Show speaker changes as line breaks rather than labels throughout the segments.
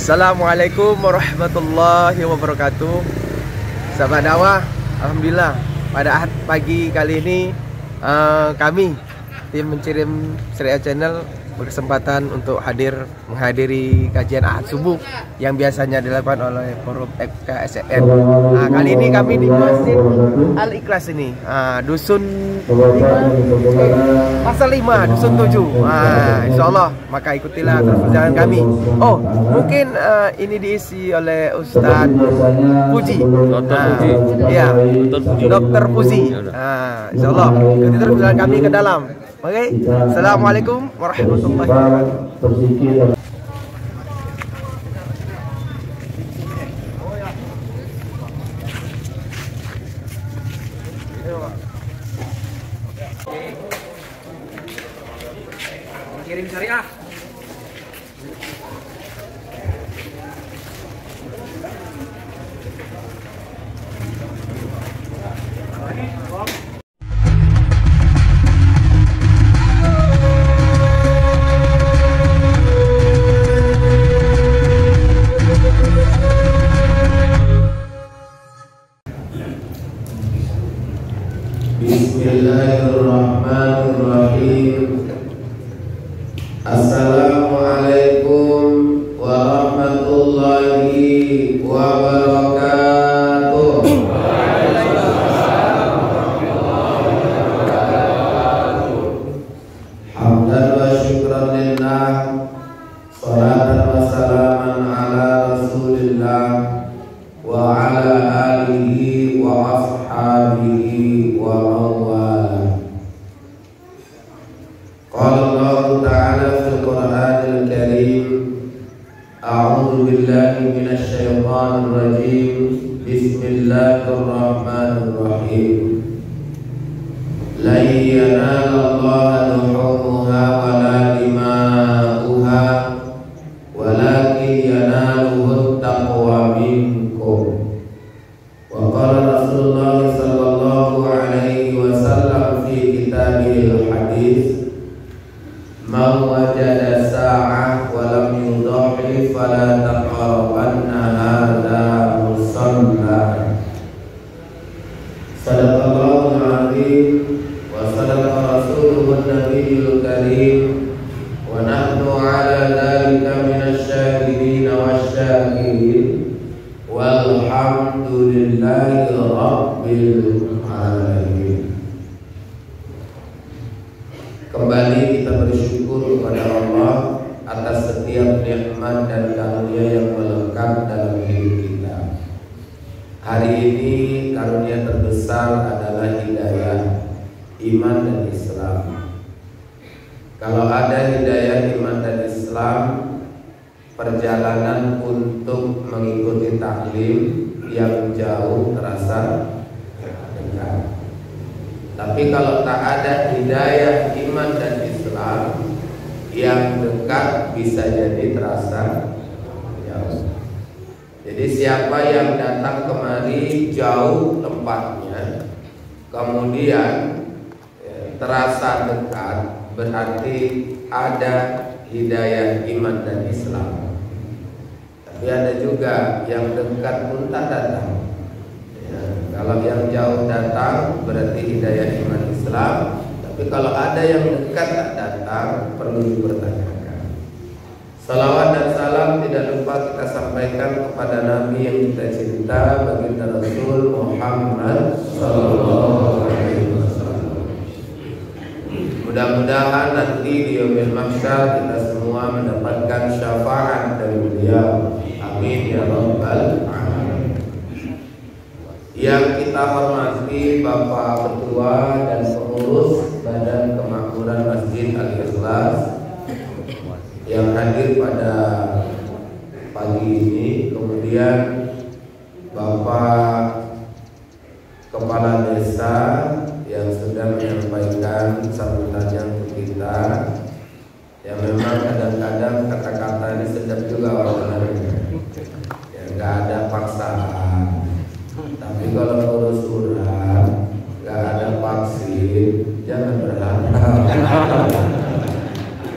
Assalamualaikum warahmatullahi wabarakatuh. Sahabat dakwah, alhamdulillah pada pagi kali ini kami tim Mencirim Syariah Channel berkesempatan untuk menghadiri kajian Ahad subuh yang biasanya dilakukan oleh Forum FKSN. Kali ini kami di Masjid Al Ikhlas ini, dusun 5, pasal 5, dusun 7. Insyaallah maka ikutilah terus perjalanan kami. Oh, mungkin ini diisi oleh Ustadz Puji, ya, Dokter Puji. Insyaallah ikuti terus perjalanan kami ke dalam. Oke, assalamualaikum warahmatullahi wabarakatuh. Kirim syariah.
Bismillahirrahmanirrahim. Assalamualaikum warahmatullahi wabarakatuh. Hamdan wa syukran lillah, salatan wa salaman ala rasulillah wa ala alihi wa ashabihi wa mawala. Qala Allah Ta'ala fil Qur'anil Karim, a'udzu billahi minasy syaithanir rajim. Bismillahirrahmanirrahim. La yanalallaha luhumuha wa la dima'uha walakin yanaluhu taqwa minkum. Wa qala Rasulullah sallallahu alaihi wasallam fi kitabihil hadis, man wajada sa'ah wa lam yudhi fala taqrabanna hadha musalla. Sadaqallahul azim wa sadaqa rasuluhun nabiyul karim wa nahnu ala dhalika minasy syahidin wasyakirin walhamdulillahi rabbil alamin. Kembali kita bersyukur kepada Allah atas setiap nikmat dan karunia yang melekat dalam hidup kita. Hari ini karunia terbesar adalah hidayah iman dan Islam. Kalau ada hidayah iman dan Islam, perjalanan untuk mengikuti taklim yang jauh terasa dekat. Tapi kalau tak ada hidayah iman dan Islam, yang dekat bisa jadi terasa jauh. Jadi siapa yang datang kemari jauh tempatnya, kemudian terasa dekat, berarti ada hidayah iman dan Islam. Tapi ada juga yang dekat pun tak datang. Kalau yang jauh datang berarti hidayah iman Islam. Tapi kalau ada yang dekat tak datang, perlu dipertanyakan. Salawat dan salam tidak lupa kita sampaikan kepada Nabi yang kita cinta, baginda Rasul Muhammad sallallahu alaihi wasallam. Mudah-mudahan nanti di yaumil mahsyar kita semua mendapatkan syafaat dari beliau. Amin ya rabbal alamin. Yang kita hormati Bapak Ketua dan pengurus Badan Kemakmuran Masjid Al Ikhlas yang hadir pada pagi ini. Kemudian Bapak Kepala Desa yang sudah menyampaikan sambutannya untuk kita. Ya memang kadang-kadang kata-kata ini sedap juga orangnya. Ya nggak ada paksaan. Tapi kalau ngurus surat nggak ada vaksin, jangan berharap.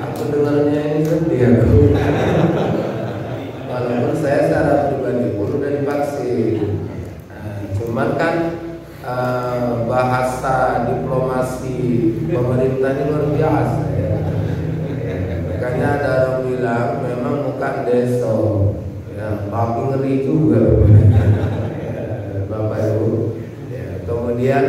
Aku dengarnya ini sedih aku. Walaupun saya secara pribadi pun udah divaksin. Cuman kan bahasa diplomasi pemerintah ini luar biasa ya. Makanya ada orang bilang memang bukan deso, ya, tapi ngeri juga Bapak Ibu. Ya, kemudian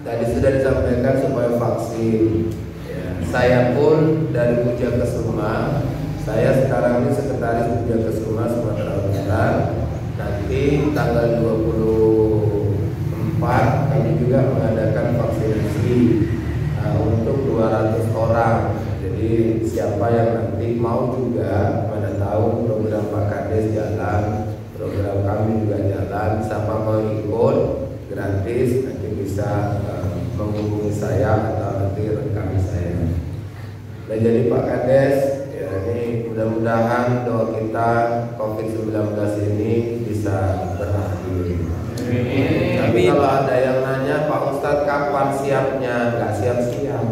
tadi sudah disampaikan supaya vaksin. Ya, saya pun dari Pujakesuma, saya sekarang ini sekretaris Pujakesuma Sumatera Utara. Nanti tanggal 24 kami juga mengadakan vaksinasi untuk 200 orang. Jadi siapa yang nanti mau juga, pada tahu program Pak Kades jalan, program kami juga jalan. Siapa mau ikut gratis nanti bisa menghubungi saya atau nanti rekam saya. Dan jadi Pak Kades, ya ini mudah-mudahan doa kita COVID-19 ini bisa berakhir. Tapi kalau ada yang nanya Pak Ustadz kapan siapnya, nggak siap-siap.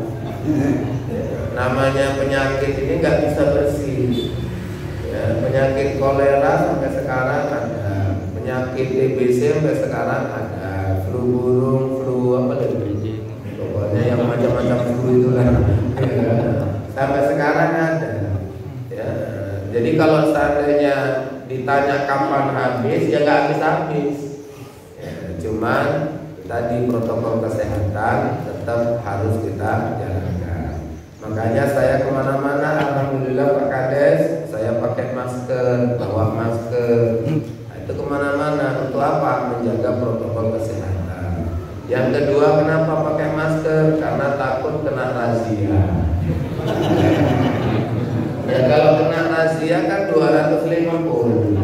Namanya penyakit ini nggak bisa bersih. Ya, penyakit kolera sampai sekarang ada, penyakit TBC sampai sekarang ada, flu burung, flu apa lagi, pokoknya yang macam-macam flu itu lah. Ya, sampai sekarang ada. Ya, jadi kalau seandainya ditanya kapan habis, ya nggak habis-habis. Ya, cuman tadi protokol kesehatan tetap harus kita jalankan. Makanya saya kemana-mana, alhamdulillah Pak Kades, saya pakai masker, bawa masker. Nah, itu kemana-mana untuk apa? Menjaga protokol kesehatan. Yang kedua, kenapa pakai masker? Karena takut kena razia. Ya kalau kena razia kan 250.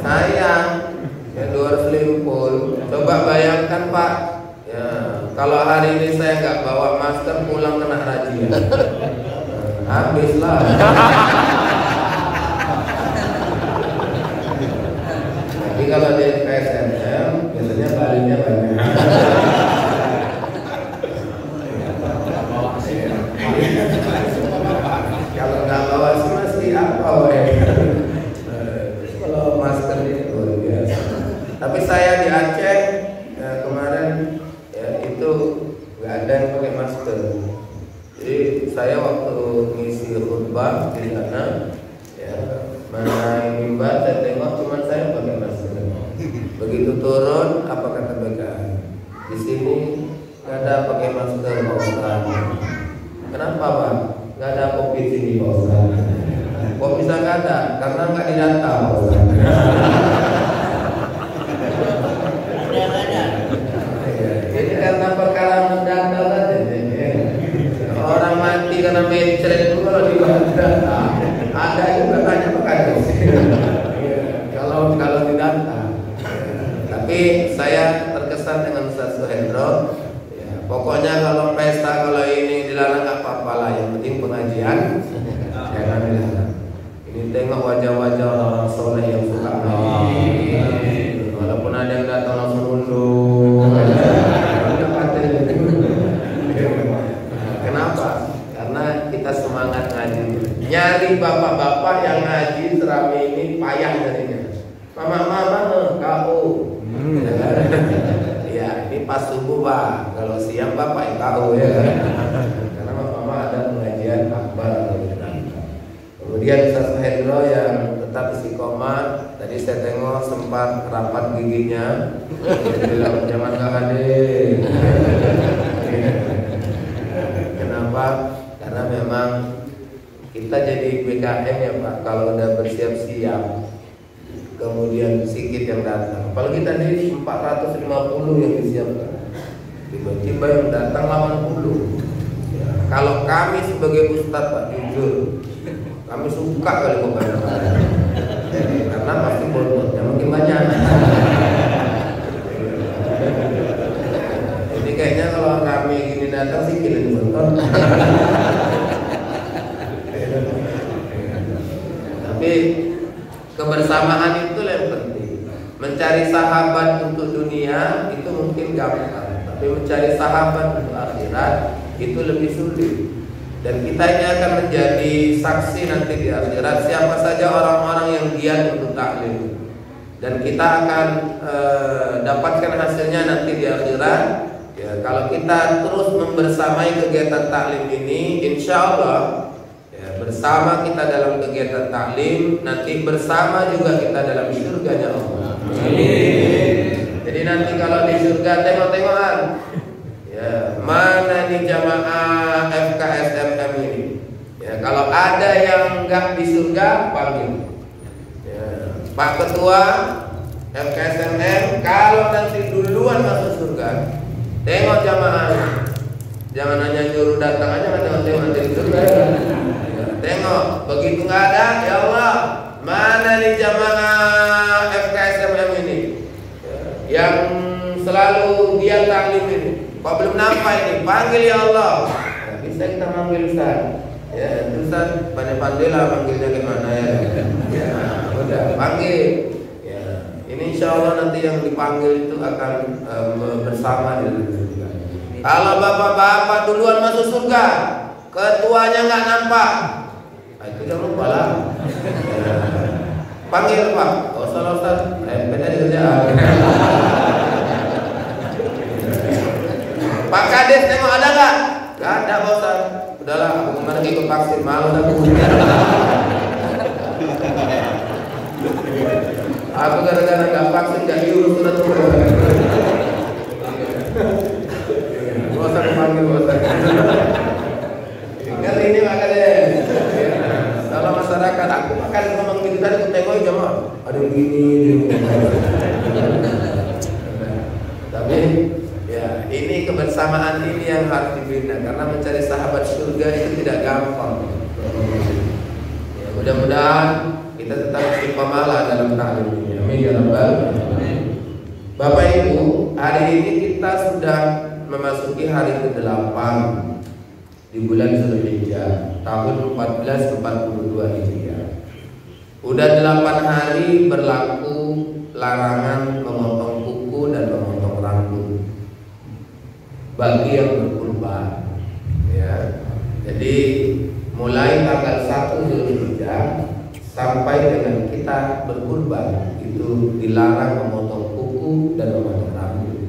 Sayang, ya 250. Coba bayangkan Pak. Ya, kalau hari ini saya nggak bawa masker pulang kena razia, habislah. Tapi kalau di PSNM biasanya balinya banyak. Kalau nggak bawa sih mesti apa kalau masker ini luar biasa. Tapi saya di Aceh kemarin itu nggak ada yang pakai masker. Jadi saya waktu ngisi khutbah di sana, ya mana mimbar saya tengok cuma saya pakai masker. Begitu turun, apa kata mereka? Di sini nggak ada pakai masker Pak Ustaz. Kenapa Pak? Nggak ada COVID sini Pak Ustaz. Kok bisa nggak ada? Karena nggak didata Pak Ustaz. Karena perkara mendata saja, orang mati karena mencret itu kalau didata, ada juga tanya pekerja. Kalau didata, tapi saya terkesan dengan Ustaz Suhendro. Ya, pokoknya kalau pesta kalau ini dilarang nggak apa-apa lah, yang penting pengajian jangan dilarang. Ini tengok wajah-wajah orang soleh yang suka ngaji, walaupun ada yang datang langsung mundur. Kenapa? Karena kita semangat ngaji. Nyari bapak-bapak yang ngaji serami ini payah nyarinya. Mama kau. Ya ini pas subuh Pak. Kalau siang bapak kau ya. Karena mama ada pengajian akbar. Kemudian Ustaz Hendro yang tetap istiqomah. Tadi saya tengok sempat rapat giginya. Dia bilang jangan nggak hadir. Kenapa? Karena memang kita jadi BKM ya Pak. Kalau udah bersiap-siap, kemudian sedikit yang datang. Apalagi tadi 450 yang disiapkan. Tiba-tiba yang datang 80. Ya, kalau kami sebagai Ustadz Pak jujur, kami suka kali kebanyakan. karena pasti bonusnya makin banyak. Jadi kayaknya kalau kami gini datang sih kirim bonus. Tapi kebersamaan itu yang penting. Mencari sahabat untuk dunia itu mungkin gampang, tapi mencari sahabat untuk akhirat itu lebih sulit. Dan kita ini akan menjadi saksi nanti di akhirat siapa saja orang-orang yang giat untuk taklim. Dan kita akan dapatkan hasilnya nanti di akhirat. Ya, kalau kita terus membersamai kegiatan taklim ini, insya Allah ya, bersama kita dalam kegiatan taklim, nanti bersama juga kita dalam surganya Allah. Jadi nanti kalau di surga tengok-tengokan, ya, mana nih jamaah FKSMM ini? Ya, kalau ada yang enggak di surga, panggil. Ya, Pak Ketua FKSMM, kalau nanti duluan masuk surga, tengok jamaah. Jangan hanya nyuruh datang aja, tengok-tengok nanti di surga. Ya, tengok, begitu nggak ada, ya Allah, mana nih jamaah FKSMM ini? Ya, yang selalu giat taklim ini. Kok belum nampak ini? Panggil ya Allah. Nah, bisa kita manggil Ustaz. Ya, Ustaz pandai-pandai lah manggilnya gimana ya. Ya, udah panggil. Ya, ini insya Allah nanti yang dipanggil itu akan bersama di surga. Kalau bapak-bapak duluan masuk surga, ketuanya nggak nampak, nah, itu jangan lupa lah. Ya, panggil Pak. Oh, salah Ustaz. Beda di kerjaan. Pak Kades tengok ada nggak? Nggak ada bosan. Udahlah, aku kemarin ikut vaksin malu aku. Aku gara-gara nggak vaksin nggak diurus surat tugas. Bosan panggil bosan. Kali ini Pak Kades. Dalam masyarakat aku makan ngomong gitu tadi aku tengok jemaah. Ada yang gini. Tapi ya, ini kebersamaan ini yang harus dibina karena mencari sahabat surga itu tidak gampang. Ya, mudah-mudahan kita tetap istiqomah dalam taklim ini. Amin ya rabbal alamin. Bapak Ibu, hari ini kita sudah memasuki hari ke-8 di bulan Zulhijjah tahun 1442 Hijriah. Udah 8 hari berlaku larangan memotong kuku dan memotong rambut bagi yang berkurban, ya. Jadi mulai tanggal 1 Zulhijjah sampai dengan kita berkurban itu dilarang memotong kuku dan memotong rambut.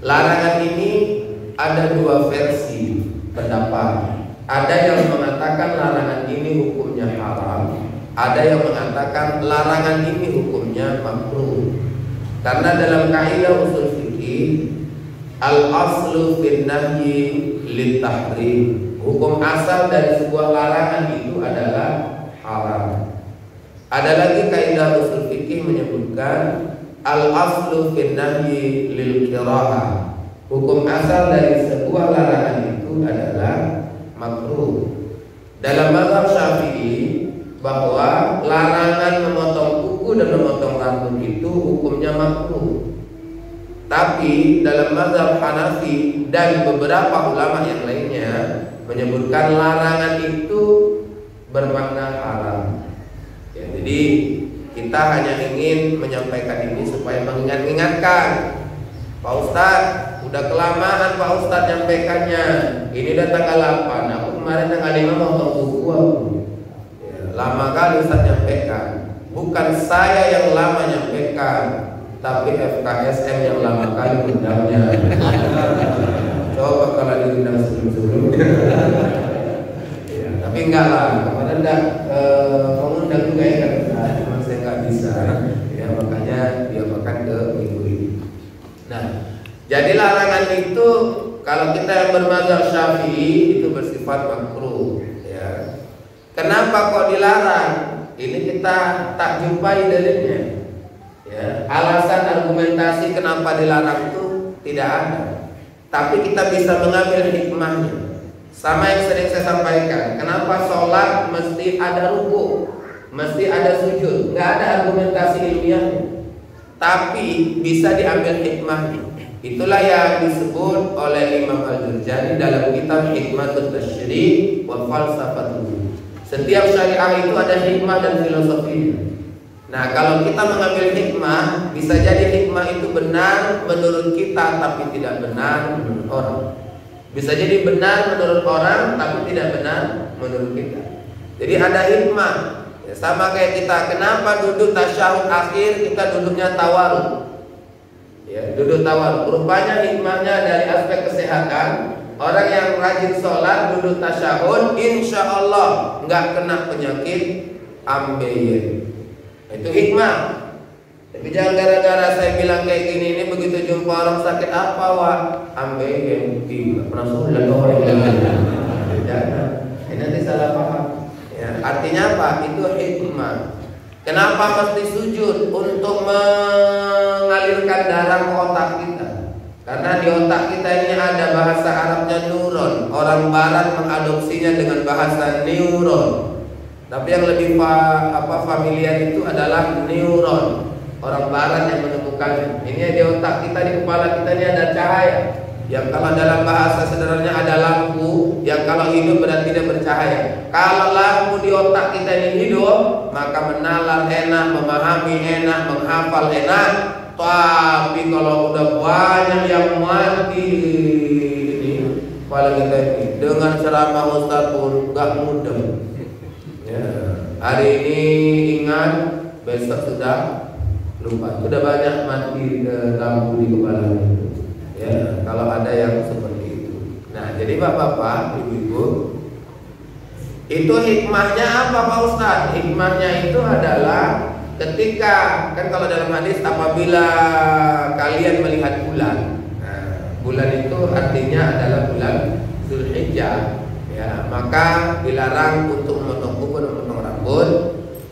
Larangan ini ada dua versi pendapat. Ada yang mengatakan larangan ini hukumnya haram, ada yang mengatakan larangan ini hukumnya makruh. Karena dalam kaidah usul fikih al-aslu fin nahyi lit-tahrim. Hukum asal dari sebuah larangan itu adalah haram. Ada lagi kaidah usul fikih menyebutkan al-aslu fin nahyi lil-kirahah. Hukum asal dari sebuah larangan itu adalah makruh. Dalam mazhab Syafi'i bahwa larangan memotong kuku dan memotong rambut itu hukumnya makruh. Tapi dalam mazhab Hanafi dan beberapa ulama yang lainnya menyebutkan larangan itu bermakna haram. Ya, jadi kita hanya ingin menyampaikan ini supaya mengingat-ingatkan. Pak Ustadz, udah kelamaan Pak Ustadz nyampaikannya. Ini udah tanggal 8. Aku kemarin tanggal 5 mau potong kuku aku. Ya, lama kali Ustadz nyampaikan. Bukan saya yang lama nyampaikan, tapi FKSM yang lama kali undangnya. Coba kalau diundang sebelum-sebelumnya. Ya, tapi enggak lah, kemarin enggak mengundang juga ya kan. Cuma saya nggak bisa. Ya, makanya dia makan ke minggu ini. Nah, jadi larangan itu kalau kita yang bermazhab Syafi'i itu bersifat makruh, ya. Kenapa kok dilarang? Ini kita tak jumpai dalilnya. Ya, alasan argumentasi kenapa dilarang itu tidak ada. Tapi kita bisa mengambil hikmahnya. Sama yang sering saya sampaikan, kenapa sholat mesti ada ruku? mesti ada sujud, nggak ada argumentasi ilmiahnya, tapi bisa diambil hikmahnya. Itulah yang disebut oleh Imam Al-Jurjani dalam kitab Hikmatut Tasyri' wa Falsafatuh. Setiap syariah itu ada hikmah dan filosofinya. Nah, kalau kita mengambil hikmah, bisa jadi hikmah itu benar menurut kita tapi tidak benar menurut orang. Bisa jadi benar menurut orang tapi tidak benar menurut kita. Jadi ada hikmah. Ya, sama kayak kita, kenapa duduk tasyahud akhir kita duduknya tawarruk? Ya, duduk tawarruk. Rupanya hikmahnya dari aspek kesehatan. Orang yang rajin sholat duduk tasyahud, insya Allah nggak kena penyakit ambeien. Itu hikmah. Tapi jangan gara-gara saya bilang kayak gini, ini begitu jumpa orang sakit apa wah ambeien, tidak pernah sholat orang jangan. Ini nanti salah paham. Ya, artinya apa? Itu hikmah. Kenapa mesti sujud? Untuk mengalirkan darah ke otak kita. Karena di otak kita ini ada bahasa Arabnya neuron. Orang barat mengadopsinya dengan bahasa neuron. Tapi yang lebih familiar itu adalah neuron. Orang barat yang menemukannya. Ini di otak kita, di kepala kita ini ada cahaya. Yang kalau dalam bahasa sederhananya ada lampu, yang kalau hidup berarti tidak bercahaya. Kalau lampu di otak kita ini hidup, maka menalar enak, memahami enak, menghafal enak. Tapi kalau udah banyak yang mati ini, kepala kita ini dengan ceramah Ustaz pun gak mudah. Ya, hari ini ingat, besok sudah lupa. Sudah banyak mati lampu di kepala itu. Ya, kalau ada yang seperti itu. Nah, jadi bapak-bapak, ibu-ibu, itu hikmahnya apa Pak Ustaz? Hikmahnya itu adalah ketika, kan kalau dalam hadis apabila kalian melihat bulan, nah, bulan itu artinya adalah bulan Zulhijjah, ya, maka dilarang untuk memotong kuku dan memotong rambut.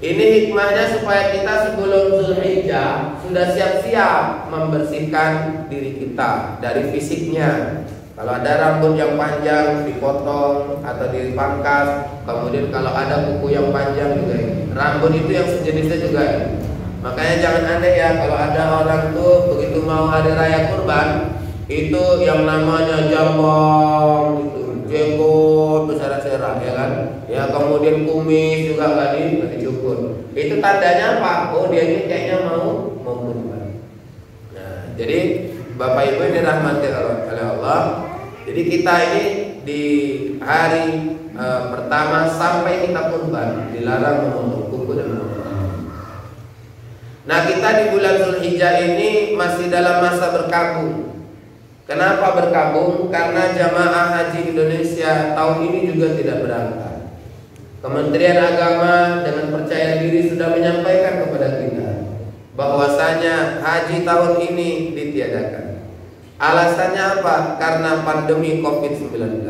Ini hikmahnya supaya kita sebelum Zulhijjah sudah siap-siap membersihkan diri kita dari fisiknya. Kalau ada rambut yang panjang dipotong atau dipangkas, kemudian kalau ada kuku yang panjang juga ini. Rambut itu yang sejenisnya juga ini. Makanya jangan aneh ya kalau ada orang tuh begitu mau hari raya kurban, itu yang namanya jambang itu, jenggot besar-besar ya kan? Ya, kemudian kumis juga nggak dicukur. Itu tandanya apa? Oh, dia ini kayaknya mau kurban. Nah, jadi Bapak Ibu ini dirahmati oleh Allah. Jadi kita ini di hari pertama sampai kita kurban dilarang memotong kuku dan memotong rambut. Nah, kita di bulan Zulhijjah ini masih dalam masa berkabung. Kenapa berkabung? Karena jamaah haji Indonesia tahun ini juga tidak berangkat. Kementerian Agama dengan percaya diri sudah menyampaikan kepada kita bahwasanya haji tahun ini ditiadakan. Alasannya apa? Karena pandemi COVID-19.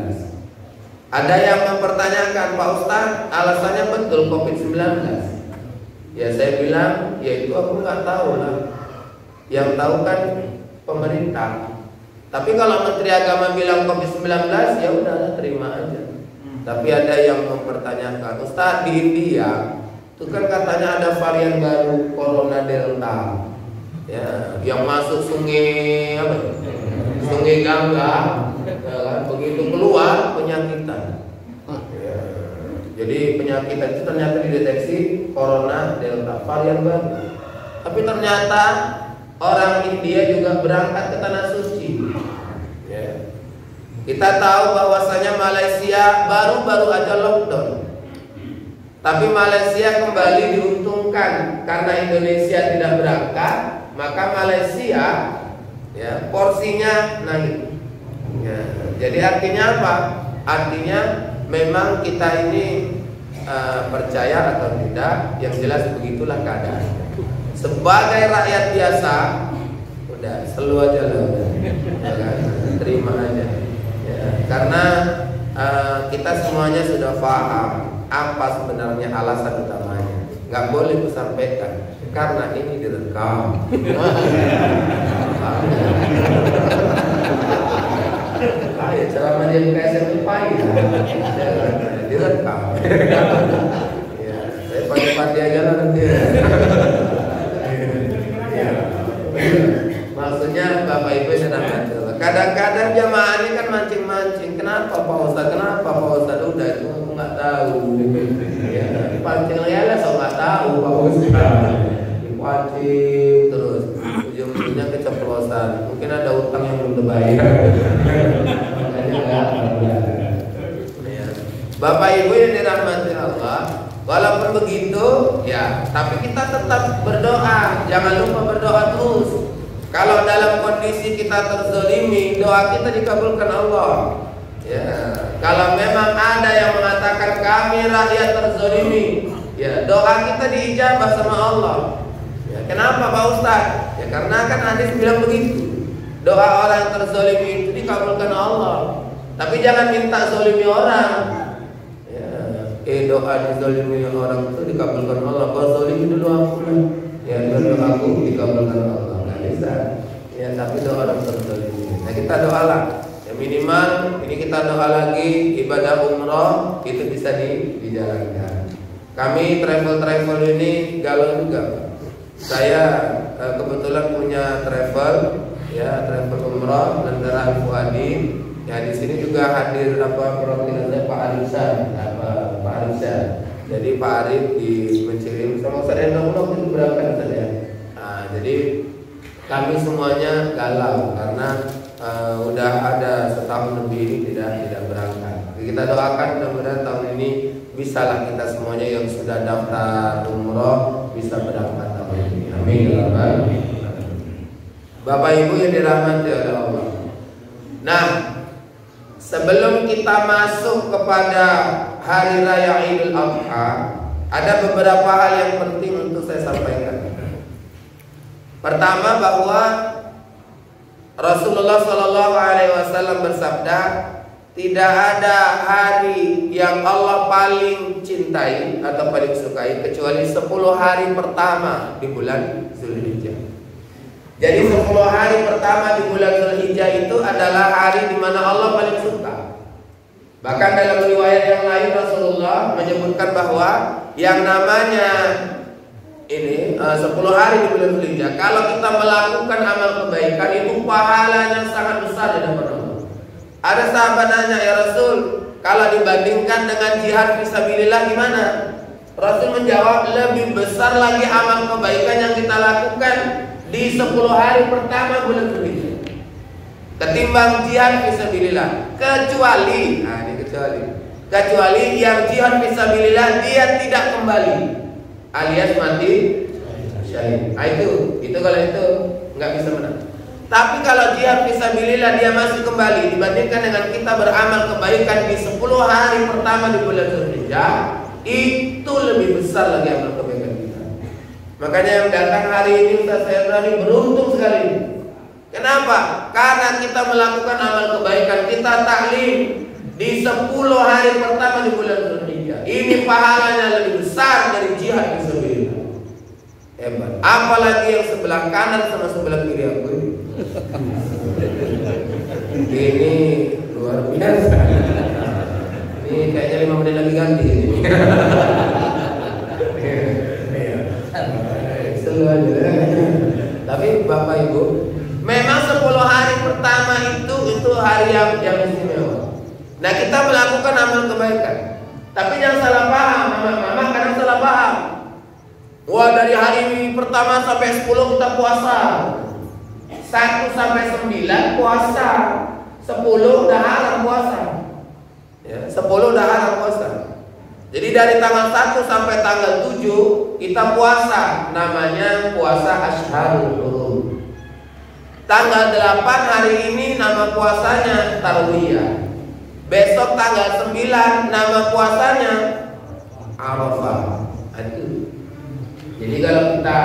Ada yang mempertanyakan, Pak Ustadz, alasannya betul COVID-19? Ya saya bilang, ya itu aku nggak tahu lah. Yang tahu kan pemerintah. Tapi kalau Menteri Agama bilang COVID-19, ya udah terima aja. Tapi ada yang mempertanyakan, Ustadz, di India itu kan katanya ada varian baru Corona Delta, ya, yang masuk sungai apa? Sungai Gangga, ya kan? Begitu keluar penyakitan. Ya. Jadi penyakitan itu ternyata dideteksi Corona Delta, varian baru. Tapi ternyata orang India juga berangkat ke tanah suci. Ya. Kita tahu bahwasanya Malaysia baru-baru aja lockdown. Tapi Malaysia kembali diuntungkan karena Indonesia tidak berangkat, maka Malaysia ya porsinya naik. Ya, jadi artinya apa? Artinya memang kita ini percaya atau tidak, yang jelas begitulah keadaan. Sebagai rakyat biasa, udah selu aja lah, ya kan? Terima aja. Karena kita semuanya sudah paham apa sebenarnya alasan utamanya. Nggak boleh kusampaikan karena ini direkam. Ayo ceramah dia buka SMP pahit, direkam. Ya, saya padi-padi aja lah nanti. Ya. Maksudnya Bapak Ibu sedang kadang-kadang jamaah ini kan mancing-mancing. Kenapa Pak Ustaz? Kenapa Pak Ustaz? Udah itu aku nggak tahu. Ya, pancing lah so nggak tahu Pak Ustaz. Dipancing terus, ujung-ujungnya keceplosan. Mungkin ada utang yang belum terbayar. Makanya nggak. Ya. Bapak Ibu yang dirahmati Allah, walaupun begitu, ya, tapi kita tetap berdoa. Jangan lupa berdoa terus. Kalau dalam kondisi kita terzolimi, doa kita dikabulkan Allah. Ya, kalau memang ada yang mengatakan kami rakyat terzolimi, ya doa kita diijabah sama Allah. Ya, kenapa Pak Ustaz? Ya karena kan hadis bilang begitu. Doa orang yang terzolimi itu dikabulkan Allah. Tapi jangan minta zolimi orang. Ya, doa dizolimi orang itu dikabulkan Allah. Kau zolimi dulu aku lah. Ya doa aku dikabulkan Allah. Ya, tapi doa orang terzolimi. Nah kita doalah. Ya minimal ini kita doa lagi ibadah umroh itu bisa dijalankan. Kami travel ini galau juga. Saya kebetulan punya travel, ya travel umroh Nandara Fuadi. Ya di sini juga hadir perwakilannya Pak Arisan, Pak Arisan. Jadi Pak Arif mengirim sama saya nomor itu berangkat saja. Nah, jadi kami semuanya galau karena udah ada setahun lebih ini tidak berangkat. Jadi kita doakan mudah-mudahan tahun ini bisalah kita semuanya yang sudah daftar umroh bisa berangkat tahun ini. Amin ya rabbal alamin. Bapak Ibu yang dirahmati oleh Allah. Nah, sebelum kita masuk kepada hari raya Idul Adha, ada beberapa hal yang penting untuk saya sampaikan. Pertama bahwa Rasulullah SAW bersabda, tidak ada hari yang Allah paling cintai atau paling sukai kecuali 10 hari pertama di bulan Zulhijjah. Jadi 10 hari pertama di bulan Zulhijjah itu adalah hari di mana Allah paling suka. Bahkan dalam riwayat yang lain Rasulullah menyebutkan bahwa yang namanya ini 10 hari di bulan Zulhijjah, kalau kita melakukan amal kebaikan itu pahalanya sangat besar di hadapan Allah. Ada sahabat nanya, ya Rasul, kalau dibandingkan dengan jihad fisabilillah gimana? Rasul menjawab, lebih besar lagi amal kebaikan yang kita lakukan di 10 hari pertama bulan Zulhijjah ketimbang jihad fisabilillah, kecuali yang jihad fisabilillah dia tidak kembali alias mati syahid. Itu kalau itu nggak bisa menang. Tapi kalau jihad fisabilillah dia masih kembali, dibandingkan dengan kita beramal kebaikan di 10 hari pertama di bulan Zulhijjah, itu lebih besar lagi amal kebaikan kita. Makanya yang datang hari ini Ustaz Ferrani beruntung sekali. Kenapa? Karena kita melakukan amal kebaikan, kita taklim di 10 hari pertama di bulan Zulhijjah. Ini pahalanya lebih besar dari jihad fisabilillah. Hebat. Apalagi yang sebelah kanan sama sebelah kiri aku ini luar biasa. Ini kayaknya 5 menit lagi ganti ini. Selalu aja. Tapi Bapak Ibu, memang 10 hari pertama itu hari yang istimewa. Nah kita melakukan amal kebaikan. Tapi jangan salah paham, mama kadang salah paham. Wah dari hari pertama sampai 10 kita puasa, 1 sampai 9 puasa, 10 udah haram puasa. Ya, 10 udah haram puasa. Jadi dari tanggal 1 sampai tanggal 7 kita puasa, namanya puasa Asyharul Hurum. Tanggal 8 hari ini nama puasanya Tarwiyah. Besok tanggal 9 nama puasanya Arafah. Itu. Jadi kalau kita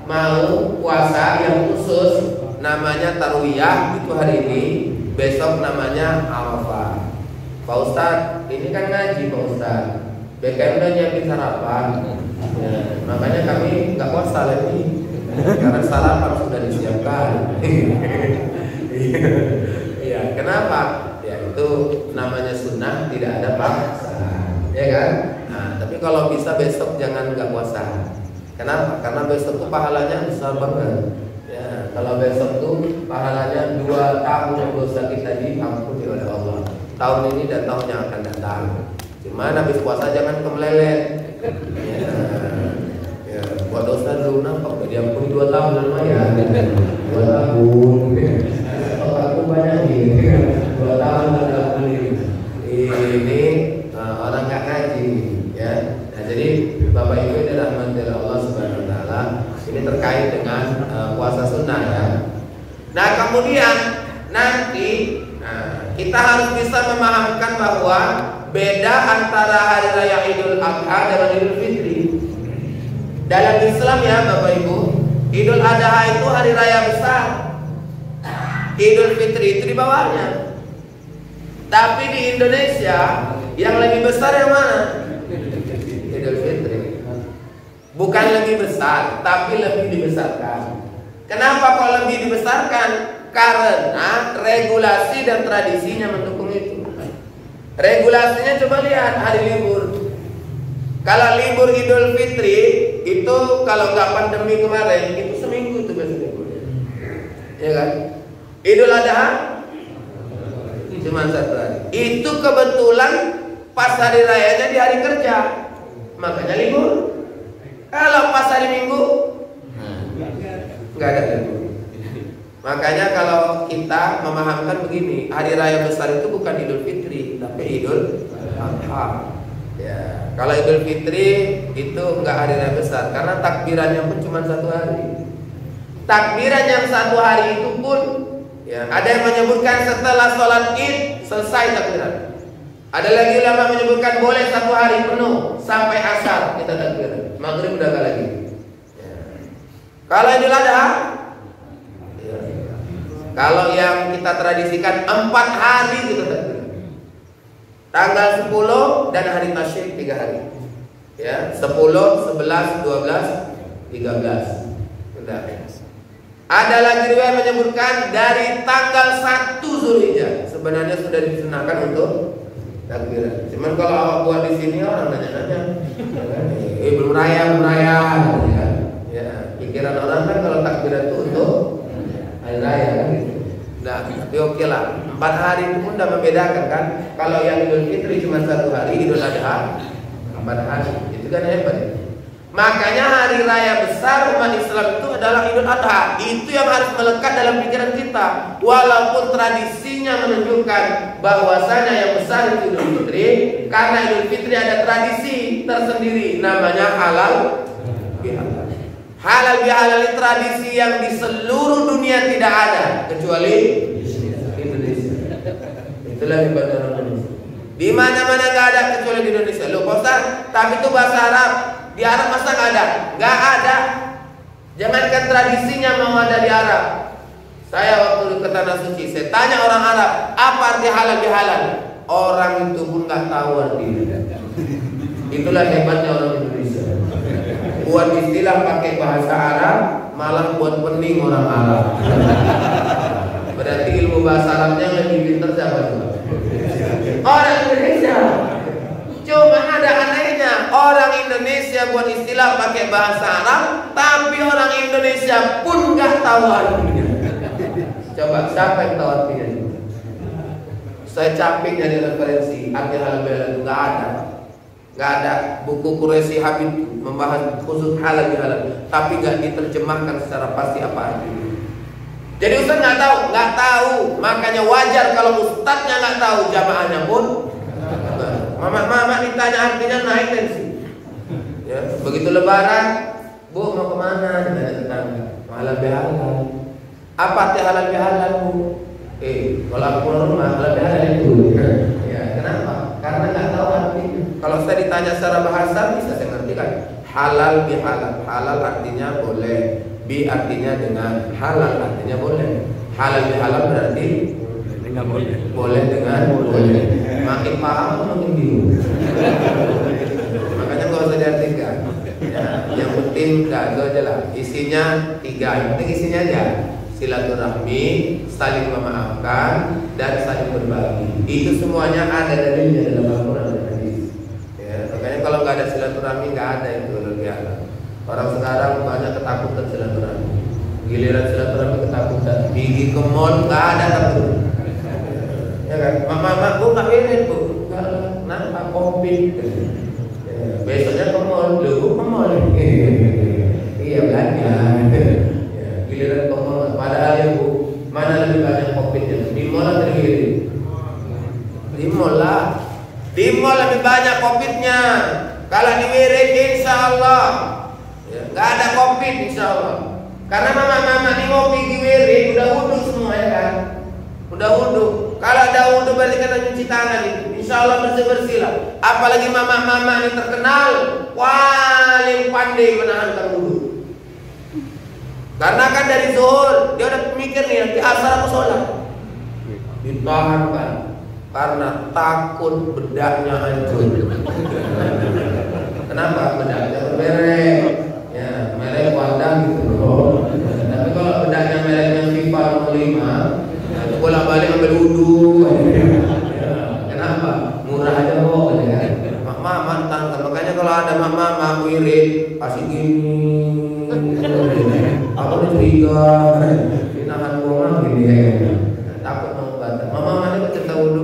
mau puasa yang khusus namanya Tarwiyah itu hari ini, besok namanya Arafah. Pak Ustadz, ini kan ngaji Pak Ustadz. BKM udah nyiapin sarapan. Ya, makanya kami nggak puasa lagi karena sarapan sudah disiapkan. Iya, kenapa? Ya itu namanya sunnah, tidak ada paksaan, ya kan? Nah, tapi Tapi kalau bisa besok jangan nggak puasa. Kenapa? Karena besok tuh pahalanya besar banget. Ya, kalau besok tuh pahalanya 2 tahun dosa kita diampuni oleh Allah. Tahun ini dan tahun yang akan datang. Cuman habis puasa jangan kemelelet. Ya, buat dosa dulu nampak udah diampuni 2 tahun lumayan. 2 tahun. Kalau aku banyak nih. 2 tahun udah ini orang nggak ngaji, ya. Nah, jadi Bapak Ibu ini rahmat dari Allah Subhanahu Wa Taala. Ini terkait dengan puasa sunnah, ya. Nah, kemudian nanti kita harus bisa memahamkan bahwa beda antara hari raya Idul Adha dengan Idul Fitri. Dalam Islam, ya Bapak Ibu, Idul Adha itu hari raya besar. Idul Fitri itu di bawahnya. Tapi di Indonesia yang lebih besar yang mana? Idul Fitri. Bukan lebih besar, tapi lebih dibesarkan. Kenapa kok lebih dibesarkan? Karena regulasi dan tradisinya mendukung itu. Regulasinya coba lihat hari libur. Kalau libur Idul Fitri itu kalau nggak pandemi kemarin itu seminggu itu biasanya liburnya, ya kan? Idul Adha cuma 1 hari. Itu kebetulan pas hari rayanya di hari kerja, makanya libur. Kalau pas hari Minggu nggak ada libur. Makanya kalau kita memahamkan begini, hari raya besar itu bukan Idul Fitri, tapi Idul Adha. Ya, kalau Idul Fitri itu enggak hari raya besar karena takbirannya pun cuma 1 hari. Takbiran yang 1 hari itu pun, ya, ada yang menyebutkan setelah sholat Id selesai takbiran. Ada lagi ulama menyebutkan boleh 1 hari penuh sampai asar kita takbiran. Maghrib udah gak lagi. Ya. Kalau Idul Adha, ya, kalau yang kita tradisikan 4 hari kita takbiran. Tanggal 10 dan hari tasyrik 3 hari. Ya, 10, 11, 12, 13. Sudah. Ada lagi riwayat menyebutkan dari tanggal 1 Zulhijjah sebenarnya sudah disunahkan untuk takbiran. Cuman kalau awak buat di sini orang nanya-nanya, belum raya, ya. Ya, pikiran orang kan kalau takbiran itu untuk hari raya kan gitu. Nah, tapi oke lah. 4 hari itu pun udah membedakan kan. Kalau yang Idul Fitri cuma 1 hari, Idul Adha 4 hari. Itu kan hebat ya. Makanya hari raya besar umat Islam itu adalah Idul Adha. Itu yang harus melekat dalam pikiran kita. Walaupun tradisinya menunjukkan bahwasanya yang besar itu Idul Fitri, karena Idul Fitri ada tradisi tersendiri namanya halal bihalal. Halal bihalal itu tradisi yang di seluruh dunia tidak ada kecuali Indonesia. Itulah hebatnya orang Indonesia. Di mana-mana nggak ada kecuali di Indonesia. Loh, Ustaz, tapi itu bahasa Arab. Di Arab masa nggak ada? Nggak ada. Jangankan tradisinya mau ada di Arab. Saya waktu ke Tanah Suci, saya tanya orang Arab, apa arti halal bihalal? Orang itu pun nggak tahu artinya. Itulah hebatnya orang Indonesia. Buat istilah pakai bahasa Arab, malah buat pening orang Arab. Berarti ilmu bahasa Arabnya yang lebih pintar siapa tuh? Orang Indonesia. Cuma ada anehnya, orang Indonesia buat istilah pakai bahasa Arab, tapi orang Indonesia pun nggak tahu artinya. Coba siapa yang tahu artinya? Saya capek nyari referensi arti halal bihalal itu nggak ada. Nggak ada. Buku Quraisy Habib membahas khusus halal bihalal, tapi nggak diterjemahkan secara pasti apa artinya. Jadi ustaz nggak tahu. Makanya wajar kalau ustaznya nggak tahu, jamaahnya pun. Mama ditanya artinya naik tensi. Ya, begitu Lebaran, Bu mau kemana? Ditanya tetangga. Halal bihalal. Apa arti halal bihalal, Bu? Kalau aku pulang rumah halal bihalal itu. Ya, kenapa? Karena nggak tahu artinya. Kalau saya ditanya secara bahasa bisa saya ngertikan. Halal bihalal. Halal artinya boleh. Bi artinya dengan, halal artinya boleh. Halal bihalal berarti boleh. Boleh dengan boleh. Makin paham makin bingung. Makanya nggak usah diartikan. Ya, yang penting itu aja lah. Isinya 3. Yang penting isinya aja. Silaturahmi, saling memaafkan, dan saling berbagi. Itu semuanya ada dalilnya dalam Al-Quran dan Hadis. Ya, makanya kalau nggak ada silaturahmi nggak ada itu luar biasa. Orang sekarang banyak ketakutan silaturahmi. Giliran silaturahmi ketakutan. Gigi ke mall nggak ada takut. Ya kan? Mama, bu nggak wirid bu. Kenapa covid? Besoknya ke mall, dulu ke mall. Iya belanja. Giliran ke mall. Padahal ya bu, mana lebih banyak covidnya? Di mall atau di wirid? Di mall lah. Di mall lebih banyak covidnya. Kalau di wirid insya Allah nggak ada covid insya Allah. Karena mama di ngopi di wirid udah wudhu semua ya kan? Udah wudhu. Kalau ada wudhu berarti kan cuci tangan itu. Insya Allah bersih lah. Apalagi mama ini terkenal paling pandai menahankan wudhu. Karena kan dari zuhur dia udah mikir nih nanti asar aku sholat. Ditahan kan. Karena takut bedaknya hancur. Kenapa? Bedaknya bermerek. Ya, merek Wanda gitu loh. Tapi kalau bedaknya mereknya FIFA 05, itu bolak-balik ambil wudhu. Kenapa? Murah aja kok, ya. Mama mantan kan. Makanya kalau ada mama wirid kasih gini. Aku udah curiga. Nahan gua gini ya. Takut mau batal. Mama ini pecinta wudhu.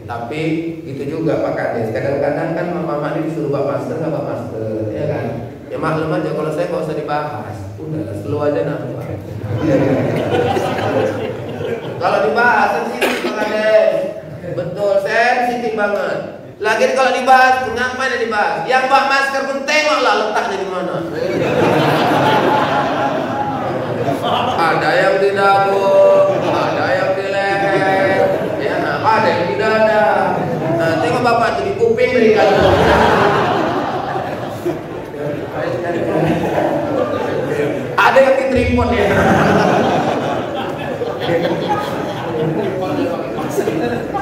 Tapi itu juga Pak Kades. Kadang-kadang kan mama ini disuruh bawa masker nggak bawa masker, ya kan? Ya maklum aja kalau saya nggak usah dibahas. Udah slow aja nampak. Kalau dibahas sensitif Pak Kades. Betul, sensitif banget. Lagi kalau dibahas, ngapain dibahas? Yang bawa masker pun tengoklah letaknya di mana. Ada yang di dagu, ada yang di leher, ya, ada yang di dada. Nah, tengok bapak tuh di kuping berikan. Ada yang di tripod ya.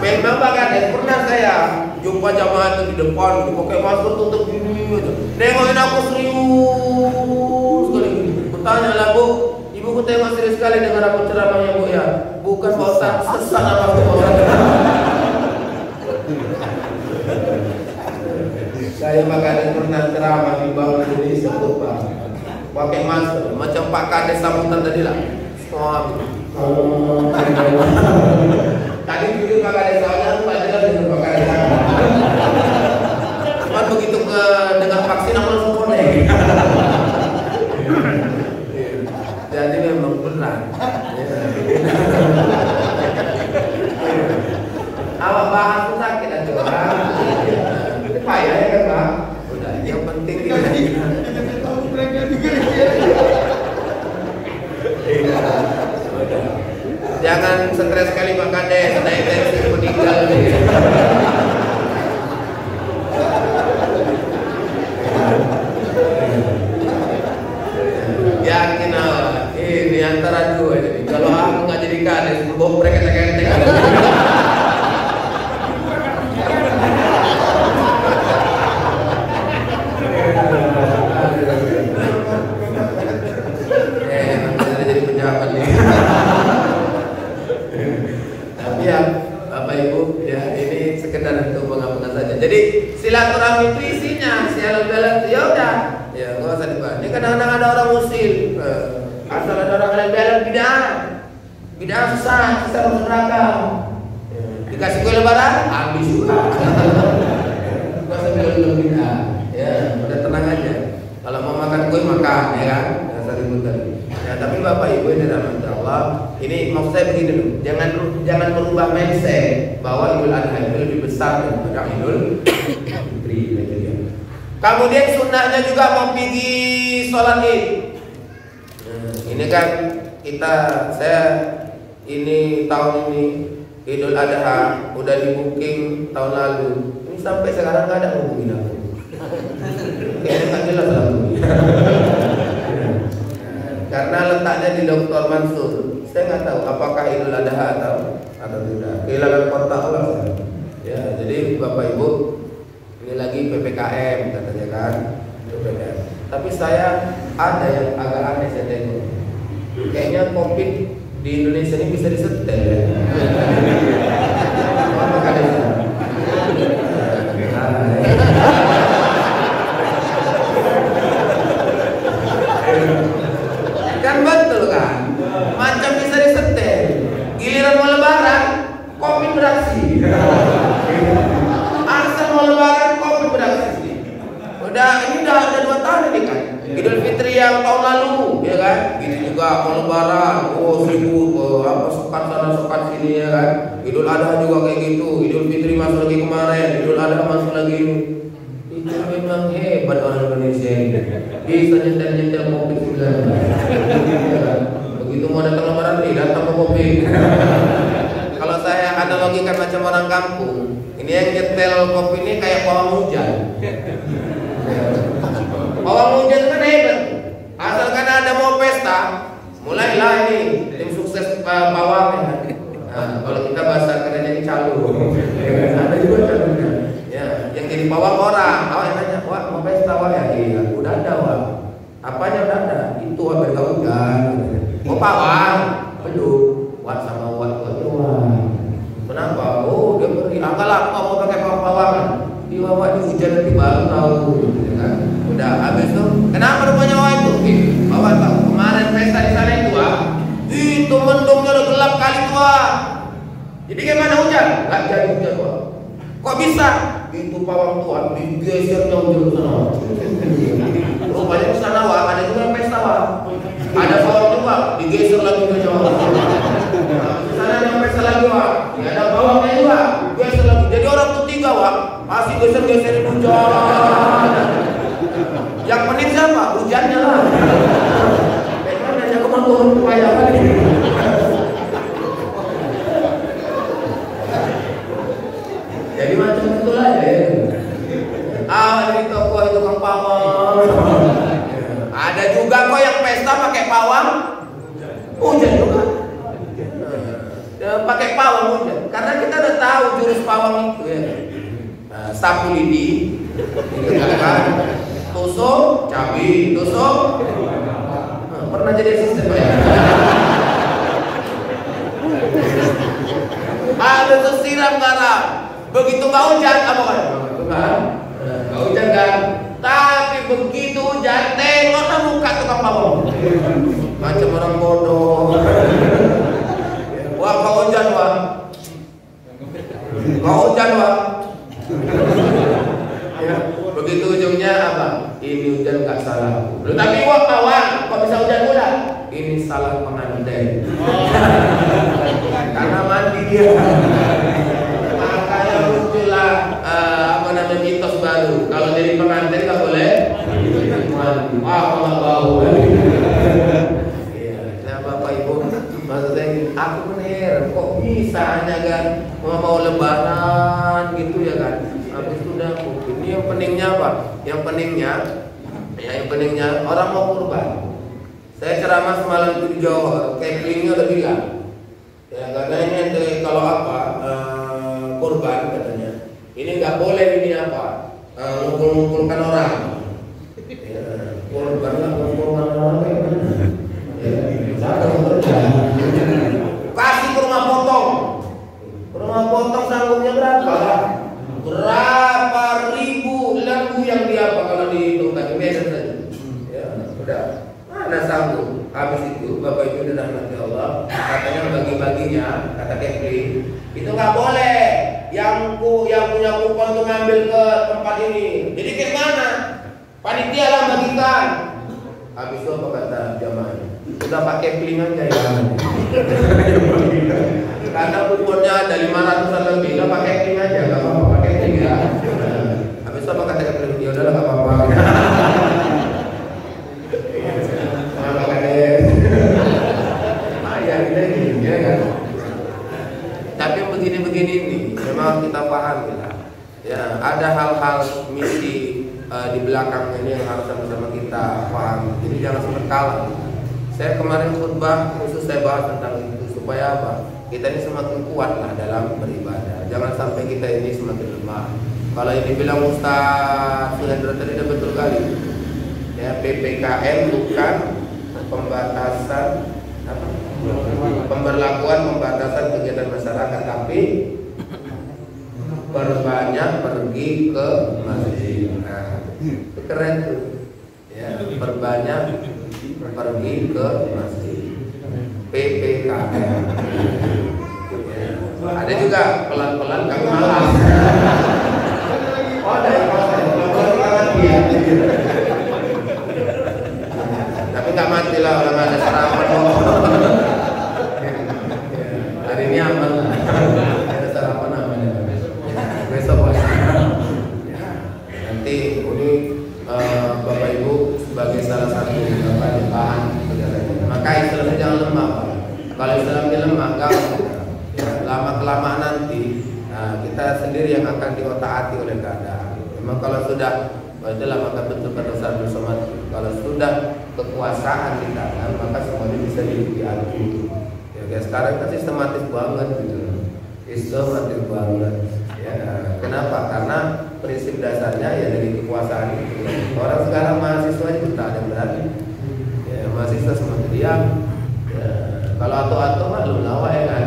Memang bahkan pernah saya jumpa jamaah itu di depan, pakai masker tutup gini gitu. Nengokin aku serius sekali. Kutanya lah bu, ibu ku tengok serius sekali dengan aku ceramahnya bu ya. Bukan Pak Ustaz, sesat apa Pak Ustaz. Saya bahkan pernah ceramah di Bank Indonesia Pak. Pakai masker, macam Pak Kades sambutan tadi lah. Tadi dulu Pak Kades soalnya Pak jelas dengan Pak Kades. Cuma begitu ke dengan vaksin aku langsung connect. Jadi memang benar. Awak bahas tuh sakit aja orang. Itu payah ya kan Pak? Udah, yang penting jangan stres sekali Pak Kades, naik tensi meninggal nih. Yakin awak, ini antara dua jadi. Kalau aku nggak jadi Kades, bobrek ketek-ketek. Jadi pejabat nih. Tapi ya Bapak Ibu ya ini sekedar untuk pengamatan saja. Jadi silaturahmi itu isinya silaturahmi ya udah ya nggak usah dibahas. Ini kadang-kadang ada orang musil asal ada orang jalan bidah susah masuk neraka. Dikasih kue lebaran habis juga. Nggak usah bilang bidah ya udah tenang aja. Kalau mau makan kue makan ya kan dasar ribut tadi. Ya, tapi Bapak Ibu ini rahmat Allah, ini maksud saya begini dulu, jangan merubah mindset bahwa Idul Adha itu lebih besar daripada Idul Fitri. Kemudian sunnahnya juga mau pergi sholat Id. Ini kan saya ini tahun ini Idul Adha udah di booking tahun lalu. Ini sampai sekarang nggak ada hubungin aku. Kayaknya nggak jelas lah. Karena letaknya di Dr. Mansur, saya nggak tahu apakah Idul Adha atau tidak. Kehilangan kontak Allah. Ya, jadi Bapak Ibu ini lagi PPKM katanya kan, PPKM. Tapi saya ada yang agak aneh saya tengok. Kayaknya COVID di Indonesia ini bisa disetel ya. Apakah ada? juga mau lebaran, oh sibuk, apa sekat sana sekat sini ya kan. Idul Adha juga kayak gitu, Idul Fitri masuk lagi kemarin, Idul Adha masuk lagi ini. Itu memang hebat orang Indonesia ini, bisa nyetel-nyetel COVID-19. Begitu mau datang lebaran nih, datang ke COVID. Kalau saya analogikan macam orang kampung, ini yang nyetel COVID ini kayak pawang hujan. Pawang hujan kan hebat. Asalkan ada mau pesta, mulailah ini tim sukses pawang. Nah, kalau kita bahasa kerennya ini calo. Ada juga calonya. Ya, yang jadi pawang orang. Awak yang tanya, wah mau pesta wah ya? Iya, udah ada wah. Apanya udah ada? Itu wah berita hujan. Mau pawang? Belum. Wah sama wah wah. Kenapa? Oh dia pergi. Angkalah mau pakai pawang. Di wah di hujan nanti baru tahu. Ya kan? Udah habis tuh. Kenapa rupanya wah itu? Bawa tahu kemarin pesta di sana itu wah. Itu mendungnya udah gelap kali tua. Jadi gimana hujan? Gak jadi hujan wah. Kok bisa? Itu pawang tua digesernya hujan ke sana. Rupanya ke sana wah ada juga yang pesta wah. Ada pawang tua digeser lagi ke Jawa. Di sana ada pesta lagi wah. Ya ada pawangnya juga geser lagi. Jadi orang ketiga wah masih geser-geserin hujan. Yang penting siapa? Hujannya lah. Memang hanya kemampuan upaya kali. Jadi macam itulah ya. Ini toko itu tukang pawang. Ada juga kok yang pesta pakai pawang hujan juga. Pakai pawang hujan. Karena kita udah tahu jurus pawang itu ya. Sapu lidi, tusuk, cabai, tusuk. Pernah jadi asisten Pak ya? Ada siram garam. Begitu nggak hujan apa kan? Nggak hujan kan? Tapi begitu hujan, tengoklah muka tukang pawang. Macam orang bodoh. Wah kau hujan wah. Kau hujan wah. Ya, begitu ujungnya apa? Ini hujan nggak salah. Loh, tapi wah kawan, kok bisa hujan udah? Ini salah pengantin. Karena mandi dia. Makanya muncullah apa namanya mitos baru. Kalau jadi pengantin nggak boleh mandi. Wah kalau bau. Iya, nah Bapak Ibu, maksudnya aku pun heran kok bisa hanya kan mau lebaran gitu ya kan? Habis itu udah ini yang pentingnya apa? Yang pentingnya orang mau kurban. Saya ceramah semalam itu di Johor, cateringnya udah bilang, ya katanya ini kalau apa kurban katanya, ini nggak boleh ini apa ngumpulkan orang. Ya, kurban nggak ngumpulkan orang kayak mana? Ya, kasih ke rumah potong. Rumah potong sanggupnya berapa? Berapa ribu lembu yang dia apa kalau dihitung tadi meter saja. Ya, udah. Mana sanggup? Habis itu Bapak Ibu dirahmati Allah, katanya bagi-baginya, kata Kepri, itu nggak boleh. Yang punya kupon tuh ngambil ke tempat ini. Jadi ke mana? Panitia lah bagikan. Habis itu apa kata jamaah? Udah pakai Kepri aja ya. Karena kuponnya ada 500-an lebih, udah pakai Kepri aja, nggak apa-apa pakai Kepri ya. Habis itu apa kata Kepri? Ya udahlah nggak apa-apa. Ya kan? Tapi begini-begini ini memang kita paham ya. Ada hal-hal misi di belakang ini yang harus sama-sama kita paham. Jadi jangan sempat kalah. Saya kemarin khutbah khusus saya bahas tentang itu supaya apa? Kita ini semakin kuat lah dalam beribadah. Jangan sampai kita ini semakin lemah. Kalau yang dibilang Ustaz Suhendra tadi udah betul kali. Ya, PPKM bukan pembatasan apa? Pemberlakuan pembatasan kegiatan masyarakat, tapi perbanyak pergi ke masjid. Nah, itu keren tuh. Ya, perbanyak pergi ke masjid. PPKM. Ya. Ada juga pelan-pelan kamu malas. Oh, ada yang pelan-pelan dia. Tapi nggak mati lah orang ada sarapan. lemah Pak. Kalau Islamnya lemah gampang ya, lama kelamaan nanti kita sendiri yang akan diotak-atik oleh keadaan. Memang kalau sudah itulah maka betul kata Ustaz Somad, kalau sudah kekuasaan di tangan maka semuanya bisa diatur. Ya kayak sekarang kan sistematis banget gitu. Sistematis banget. Ya, kenapa? Karena prinsip dasarnya ya dari kekuasaan itu. Orang sekarang mahasiswa itu tak ada yang berani. Ya, mahasiswa semua diam. Ya, kalau atau maklum lawa ya kan.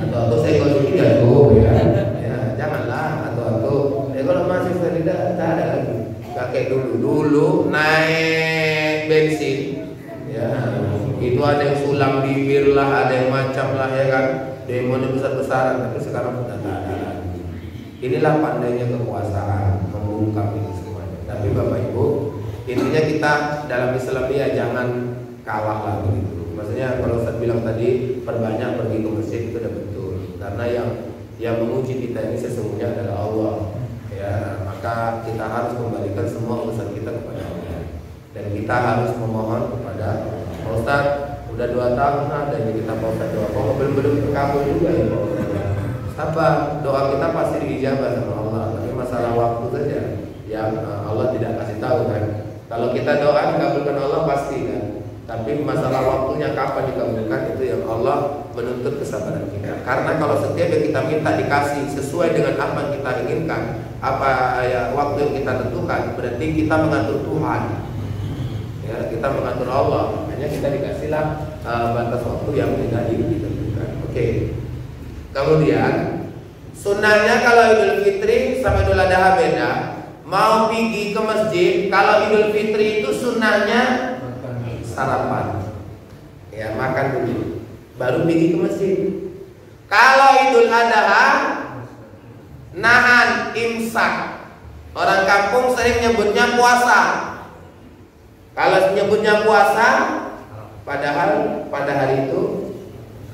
Atau saya kalau jago ya. Ya, janganlah atau. Ya kalau mahasiswa tidak ada lagi. Kayak dulu naik bensin. Ya, itu ada yang sulam bibir lah, ada yang macam lah ya kan. Demonya besar-besaran, tapi sekarang sudah tak ada lagi. Inilah pandainya kekuasaan membungkam ini semuanya. Tapi Bapak Ibu, intinya kita dalam Islam ya jangan kalah lah begitu. Maksudnya kalau saya bilang tadi perbanyak pergi ke masjid itu sudah betul. Karena yang menguji kita ini sesungguhnya adalah Allah. Ya, maka kita harus kembalikan semua urusan kita kepada Allah. Dan kita harus memohon kepada Pak Ustaz. Udah 2 tahun ada yang kita Pak Ustaz doa kok belum terkabul juga ya Pak Ustaz. Sabar, doa kita pasti diijabah sama Allah. Tapi masalah waktu saja yang Allah tidak kasih tahu kan. Kalau kita doa dikabulkan Allah pasti kan. Tapi masalah waktunya kapan dikabulkan itu yang Allah menuntut kesabaran kita. Karena kalau setiap yang kita minta dikasih sesuai dengan apa yang kita inginkan, apa ya waktu yang kita tentukan, berarti kita mengatur Tuhan. Ya, kita mengatur Allah. Hanya kita dikasihlah batas waktu yang tidak ditentukan. Oke. Kemudian sunnahnya kalau Idul Fitri sama Idul Adha beda. Mau pergi ke masjid, kalau Idul Fitri itu sunnahnya sarapan. Ya, makan dulu. Baru pergi ke masjid. Kalau Idul Adha nahan imsak. Orang kampung sering nyebutnya puasa. Kalau nyebutnya puasa, padahal pada hari itu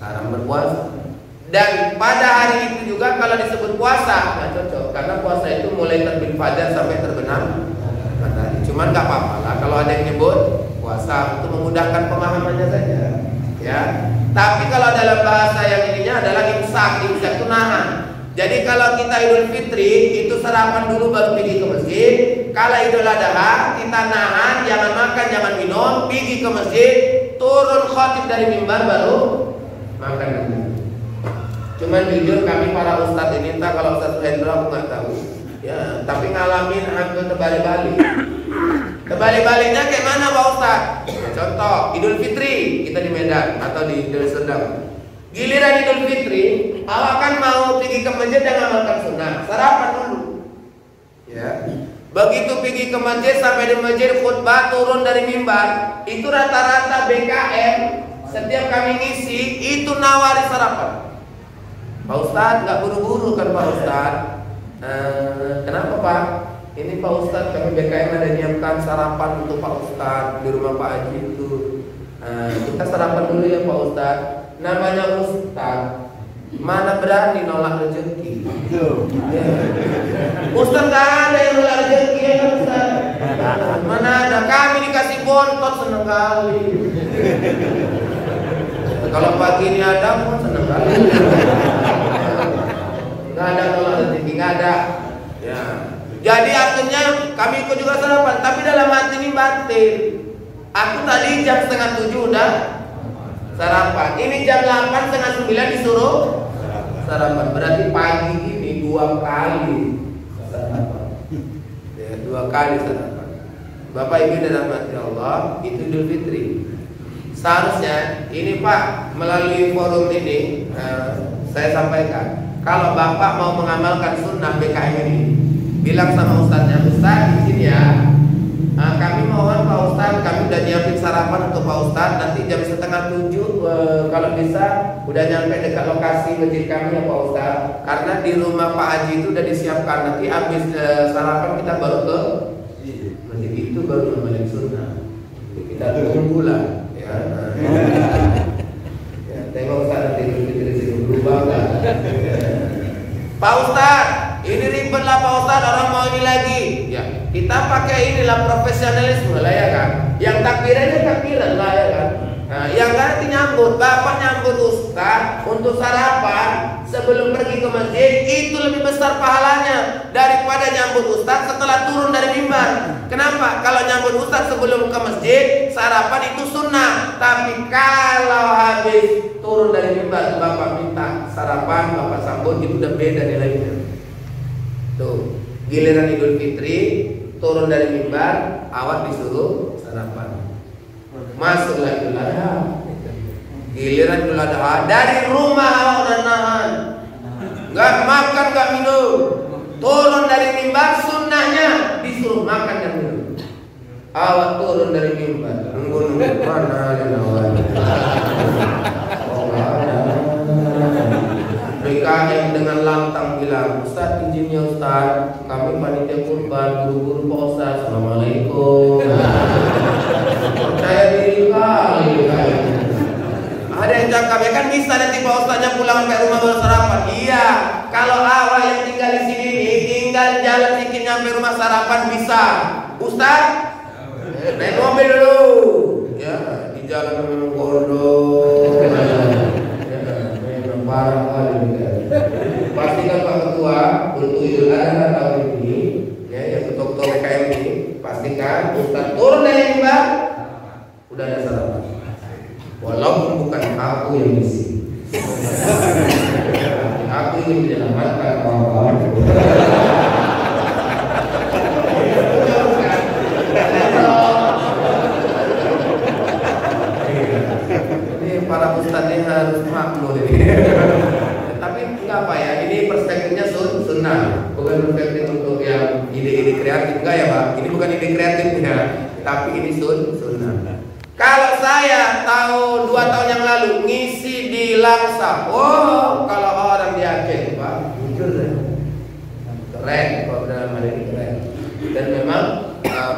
haram berpuasa. Dan pada hari itu juga kalau disebut puasa nggak cocok, karena puasa itu mulai terbit fajar sampai terbenam matahari. Cuman nggak apa-apa lah kalau ada yang nyebut puasa untuk memudahkan pemahamannya saja. Ya. Tapi kalau dalam bahasa yang ininya adalah imsak itu nahan. Jadi kalau kita Idul Fitri itu sarapan dulu baru pergi ke masjid. Kalau Idul Adha kita nahan, jangan makan, jangan minum, pergi ke masjid, turun khotib dari mimbar baru makan dulu. Cuman jujur kami para ustadz ini entah kalau Ustadz Hendra aku nggak tahu. Ya, tapi ngalamin hampir terbalik-balik. Terbalik-baliknya kayak mana Pak Ustadz? Contoh Idul Fitri kita di Medan atau di Deli Serdang. Giliran Idul Fitri, awak kan mau pergi ke masjid dan ngamalkan sunnah, sarapan dulu. Ya. Begitu pergi ke masjid sampai di masjid khutbah turun dari mimbar, itu rata-rata BKM setiap kami ngisi itu nawari sarapan. Pak Ustadz nggak buru-buru kan Pak Ustadz? Kenapa Pak? Ini Pak Ustadz kami BKM ada nyiapkan sarapan untuk Pak Ustadz di rumah Pak Haji itu. Kita sarapan dulu ya Pak Ustadz. Namanya Ustadz, mana berani nolak rezeki? Ya. Ustadz nggak ada yang nolak rezeki ya kan Ustadz? Mana ada? Kami dikasih bontot seneng kali. Kalau pagi ini ada pun seneng kali. Nggak ada nolak rezeki, nggak ada. Ya. Jadi artinya kami ikut juga sarapan, tapi dalam hati ini batin. Aku tadi jam 6:30 udah sarapan. Ini jam 8 setengah 9 disuruh sarapan. Berarti pagi ini 2 kali sarapan. Ya, 2 kali sarapan. Bapak Ibu dalam hati Allah, itu Idul Fitri. Seharusnya ini Pak melalui forum ini saya sampaikan, kalau Bapak mau mengamalkan sunnah BKM ini, bilang sama ustadznya, Ustadz di sini ya. Kami mohon Pak Ustadz, kami udah nyiapin sarapan untuk Pak Ustadz. Nanti jam 6:30 kalau bisa udah nyampe dekat lokasi masjid kami ya Pak Ustadz. Karena di rumah Pak Haji itu udah disiapkan. Nanti habis sarapan kita baru ke masjid itu baru namanya sunnah. Kita tunggu lah ya. Ya, tengok Ustadz nanti sini berubah kan. Pak Ustadz, ini ribet lah Pak Ustadz, orang mau ini lagi. Ya, kita pakai inilah profesionalisme lah ya kan. Yang takbirannya takbiran lah ya kan. Nah, yang ganti nyambut, bapak nyambut ustaz untuk sarapan sebelum pergi ke masjid, itu lebih besar pahalanya daripada nyambut ustaz setelah turun dari mimbar. Kenapa? Kalau nyambut ustaz sebelum ke masjid, sarapan itu sunnah. Tapi kalau habis turun dari mimbar, bapak minta sarapan, bapak sambut, itu udah beda nilainya. Tuh, giliran Idul Fitri, turun dari mimbar, awak disuruh sarapan. Masuklah Idul Adha. Giliran Idul Adha, dari rumah awak udah nahan, nggak makan, nggak minum. Turun dari mimbar, sunnahnya disuruh makan dan minum. Awak turun dari mimbar, nunggu mana lawan. BKM dengan lantang bilang, Ustaz izinnya Ustaz, kami panitia kurban, guru-guru Pak Ustaz, Assalamualaikum. Percaya diri kali. Ada yang cakap, ya kan bisa nanti Pak Ustaznya pulang sampai rumah baru sarapan. Iya, kalau awal yang tinggal di sini nih, tinggal jalan dikit nyampe rumah sarapan bisa. Ustaz, naik mobil dulu. Ya, di jalan memang gondok. Memang parah kali. Pastikan Pak Ketua untuk Idul Adha tahun ini, ya, yang ketua BKM ini, pastikan Ustaz turun dari mimbar udah ada sarapan. Walaupun bukan aku yang isi, aku ingin menyelamatkan kawan-kawan. Ini para ustadz ini harus makmur ini. Tapi enggak apa ya, ini perspektifnya sunnah, bukan perspektif untuk yang ide-ide kreatif, enggak ya Pak? Ini bukan ide kreatifnya, tapi ini sunnah. Kalau saya tahu 2 tahun yang lalu ngisi di Langsa, oh kalau orang di Aceh Pak, jujur deh, keren, kalau dalam hal ini keren. Dan memang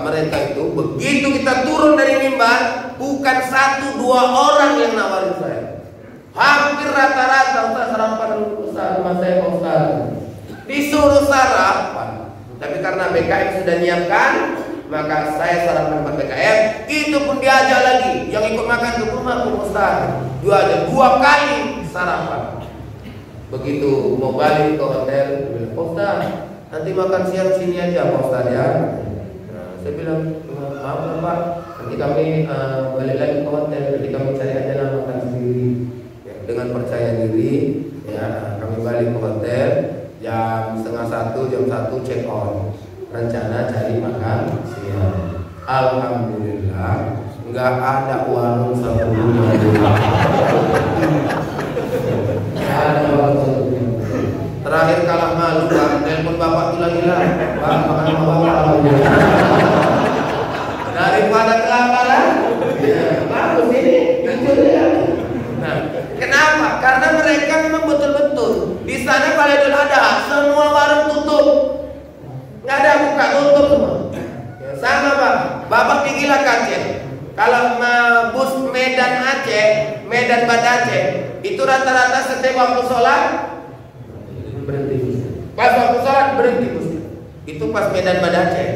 mereka itu begitu kita turun dari mimbar, bukan 1-2 orang yang nawarin saya. Hampir rata-rata, Ustaz sarapan dulu Ustaz, rumah saya Pak Ustaz. Disuruh sarapan. Tapi karena BKM sudah nyiapkan, maka saya sarapan buat BKM. Itu pun diajak lagi, yang ikut makan ke rumah Pak Ustaz. Diajak 2 kali sarapan. Begitu mau balik ke hotel, Pak Ustaz, nanti makan siang sini aja Pak Ustaz ya. Nah, saya bilang, maaf Pak, nanti kami balik lagi ke hotel, nanti kami cari aja lah makan sendiri. Dengan percaya diri, ya, kami balik ke hotel jam 12:30, jam 1 check on. Rencana cari makan siang. Alhamdulillah, nggak ada warung satu rumah. Ada warung satu. Terakhir kalah malu Pak, telepon bapak tuh lagi lah. Pak, makan sama bapak. Daripada kelaparan, ya, bagus ini, jujur ya. Nah, kenapa? Karena mereka memang betul-betul di sana kalau Idul Adha semua warung tutup, nggak ada buka, tutup semua. Ya, sama Pak, bapak pergilah ke Aceh. Kalau bus Medan Aceh, Medan Banda Aceh, itu rata-rata setiap waktu sholat berhenti. Pas waktu sholat berhenti bus. Itu pas Medan Banda Aceh.